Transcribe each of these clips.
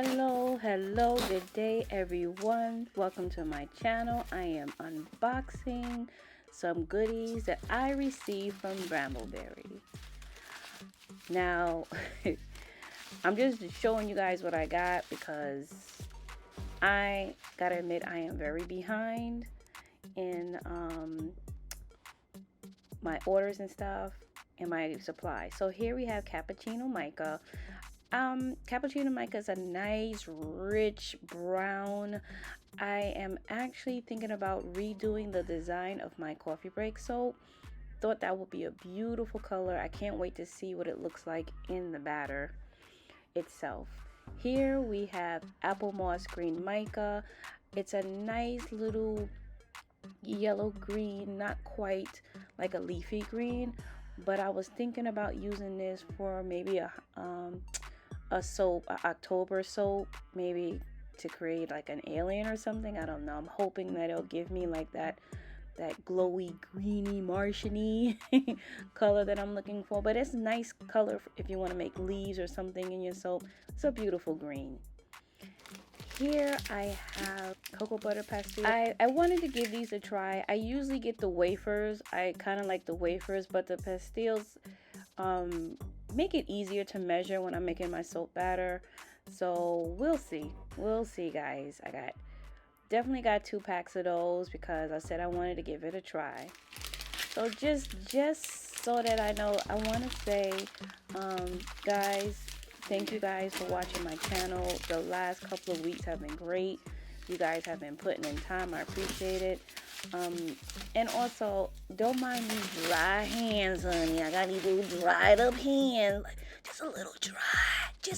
Hello, good day everyone. Welcome to my channel. I am unboxing some goodies that I received from BRAMBLEBERRY. Now, I'm just showing you guys what I got because I gotta admit I am very behind in my orders and stuff and my supply. So here we have cappuccino mica. Cappuccino mica is a nice rich brown. I am actually thinking about redoing the design of my coffee break soap. Thought that would be a beautiful color. I can't wait to see what it looks like in the batter itself. Here we have apple moss green mica. It's a nice little yellow green, not quite like a leafy green, but I was thinking about using this for maybe a soap, a October soap, maybe to create like an alien or something. I don't know. I'm hoping that it'll give me like that glowy, greeny, Martian-y color that I'm looking for. But it's a nice color if you want to make leaves or something in your soap. It's a beautiful green. Here I have cocoa butter pastilles. I wanted to give these a try. I usually get the wafers. I kind of like the wafers, but the pastilles make it easier to measure when I'm making my soap batter. So we'll see guys. Definitely got 2 packs of those because I said I wanted to give it a try. So just so that I know, I want to say guys, thank you guys for watching my channel. The last couple of weeks have been great. You guys have been putting in time. I appreciate it. And also, don't mind me dry hands, honey. I got these little dried up hands. Just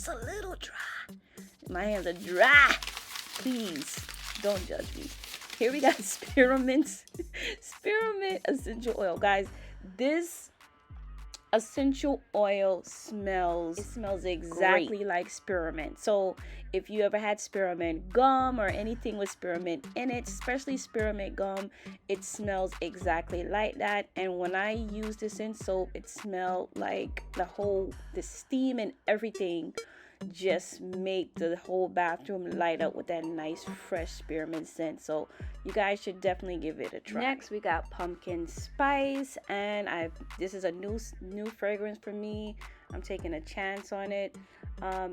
a little dry. My hands are dry. Please, don't judge me. Here we got spearmint essential oil. Guys, this essential oil smells exactly great, like spearmint. So if you ever had spearmint gum or anything with spearmint in it, especially spearmint gum, it smells exactly like that. And when I use this in soap, it smelled like the steam and everything just make the whole bathroom light up with that nice fresh spearmint scent. So you guys should definitely give it a try. Next we got pumpkin spice, and this is a new fragrance for me. I'm taking a chance on it.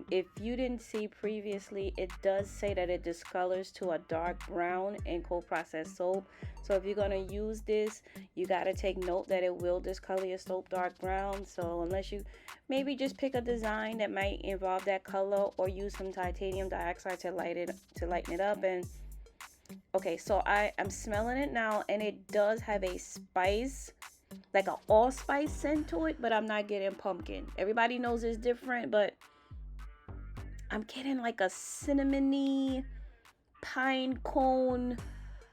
If you didn't see previously, it does say that it discolors to a dark brown in Coldprocessed soap. So if you're gonna use this, you gotta take note that it will discolor your soap dark brown. So unless you maybe just pick a design that might involve that color, or use some titanium dioxide to lighten it up. And okay, so I'm smelling it now, and it does have a spice, like an allspice scent to it, but I'm not getting pumpkin. Everybody knows it's different, but I'm getting like a cinnamony pine cone,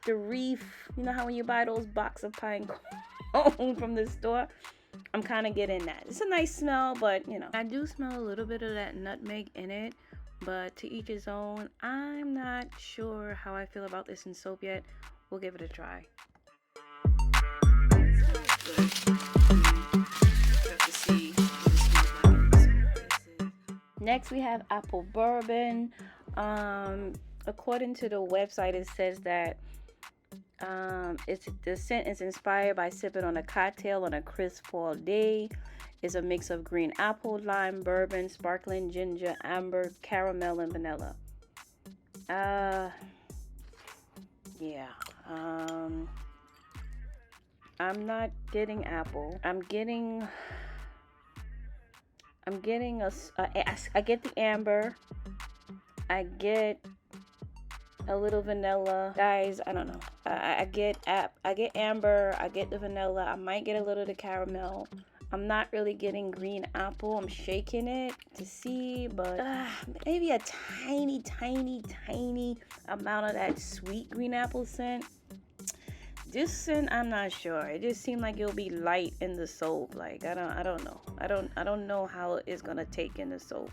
the reef. You know how when you buy those box of pine cone from the store? I'm kind of getting that. It's a nice smell, but you know, I do smell a little bit of that nutmeg in it, but to each his own. I'm not sure how I feel about this in soap yet. We'll give it a try. Next we have apple bourbon. According to the website, it says that the scent is inspired by sipping on a cocktail on a crisp fall day. It's a mix of green apple, lime, bourbon, sparkling ginger, amber, caramel, and vanilla. Yeah. I'm not getting apple. I get the amber. I get a little vanilla. Guys, I don't know. I get amber. I get the vanilla. I might get a little of the caramel. I'm not really getting green apple. I'm shaking it to see, but maybe a tiny amount of that sweet green apple scent. This scent, I'm not sure. It just seemed like it'll be light in the soap. Like I don't know. I don't know how it's gonna take in the soap.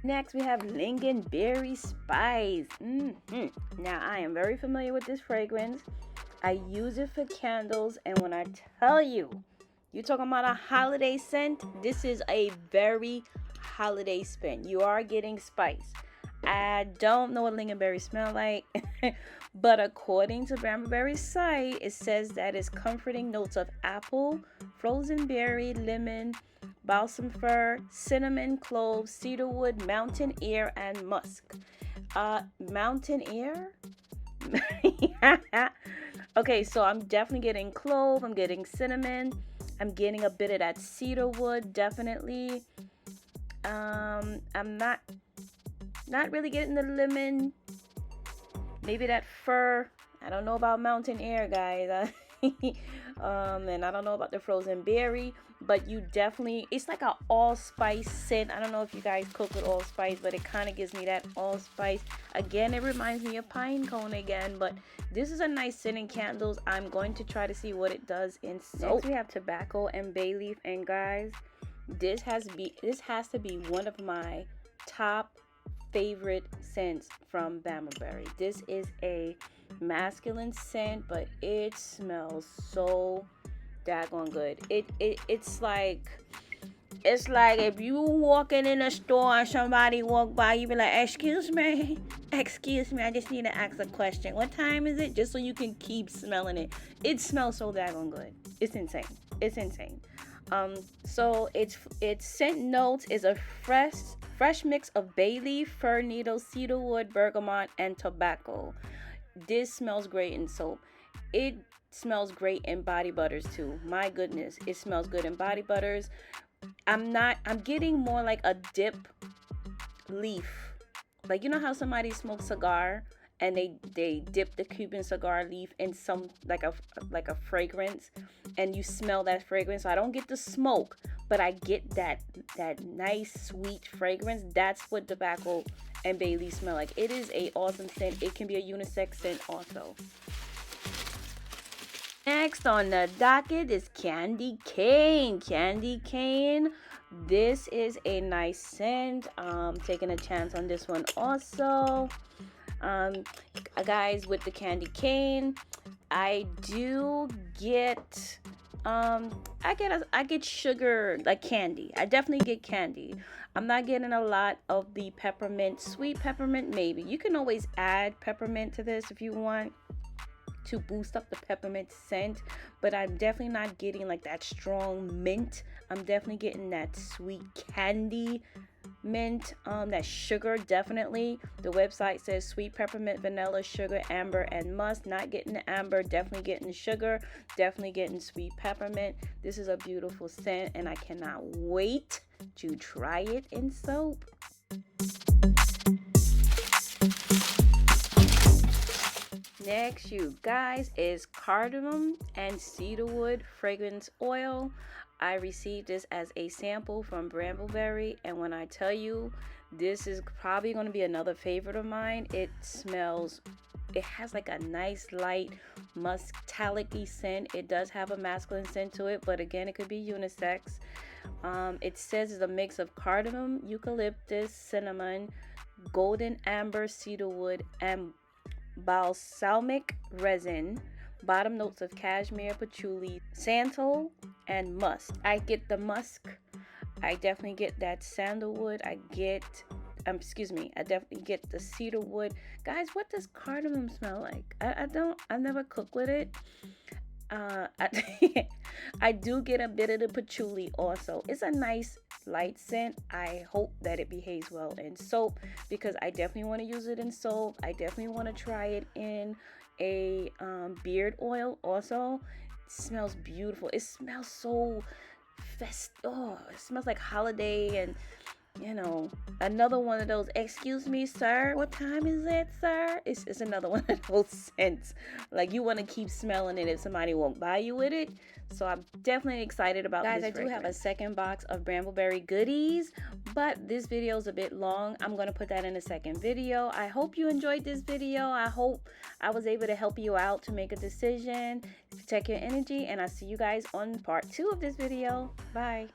Next we have lingonberry spice. Now I am very familiar with this fragrance. I use it for candles, and when I tell you, you're talking about a holiday scent, this is a very holiday scent. You are getting spice. I don't know what lingonberry smell like, but according to BRAMBLEBERRY's site, it says that it's comforting notes of apple, frozen berry, lemon, balsam fir, cinnamon, cloves, cedarwood, mountain air, and musk. Mountain air? Okay, so I'm definitely getting clove, I'm getting cinnamon, I'm getting a bit of that cedarwood, definitely. I'm not really getting the lemon, maybe that fir. I don't know about mountain air, guys. And I don't know about the frozen berry, but you definitely, it's like an allspice scent. I don't know if you guys cook with allspice, but it kind of gives me that allspice. Again, it reminds me of pine cone again, but this is a nice scent in candles. I'm going to try to see what it does in soap. Next we have tobacco and bay leaf, and guys, this has to be one of my top favorite scents from BRAMBLEBERRY. This is a masculine scent, but it smells so daggone good. It's like if you walking in a store and somebody walk by, you be like, excuse me, I just need to ask a question. What time is it? Just so you can keep smelling it. It smells so daggone good. It's insane. So its scent notes is a fresh mix of bay leaf, fir needle, cedarwood, bergamot, and tobacco. This smells great in soap. It smells great in body butters too. My goodness, it smells good in body butters. I'm getting more like a dip leaf. Like, you know how somebody smokes cigar and they dip the Cuban cigar leaf in some like a fragrance, and you smell that fragrance. So I don't get the smoke, but I get that nice sweet fragrance. That's what tobacco and bay leaf smell like. It is a awesome scent. It can be a unisex scent also. Next on the docket is candy cane. Candy cane. This is a nice scent. Taking a chance on this one also. Guys, with the candy cane, I do get I get sugar, like candy. I definitely get candy. I'm not getting a lot of the peppermint, sweet peppermint. Maybe you can always add peppermint to this if you want to boost up the peppermint scent, but I'm definitely not getting like that strong mint. I'm definitely getting that sweet candy mint, that sugar. Definitely the website says sweet peppermint, vanilla, sugar, amber, and musk. Not getting the amber, definitely getting the sugar, definitely getting sweet peppermint. This is a beautiful scent, and I cannot wait to try it in soap. Next, you guys, is Cardamom and Cedarwood fragrance oil. I received this as a sample from BRAMBLEBERRY, and when I tell you, this is probably going to be another favorite of mine. It has like a nice light musk-talic-y scent. It does have a masculine scent to it, but again, it could be unisex. It says it's a mix of cardamom, eucalyptus, cinnamon, golden amber, cedarwood, and balsamic resin. Bottom notes of cashmere, patchouli, santal, and musk. I get the musk. I definitely get that sandalwood. I definitely get the cedarwood. Guys, what does cardamom smell like? I never cook with it. I do get a bit of the patchouli also. It's a nice light scent. I hope that it behaves well in soap, because I definitely want to use it in soap. I definitely want to try it in a beard oil also. It smells beautiful. It smells so it smells like holiday, and you know, another one of those, excuse me, sir, what time is it, sir? It's another one of those scents. Like, you want to keep smelling it if somebody won't buy you with it. So I'm definitely excited about this. Guys, I do have a second box of BRAMBLEBERRY goodies, but this video is a bit long. I'm going to put that in a second video. I hope you enjoyed this video. I hope I was able to help you out to make a decision, protect your energy, and I'll see you guys on part 2 of this video. Bye.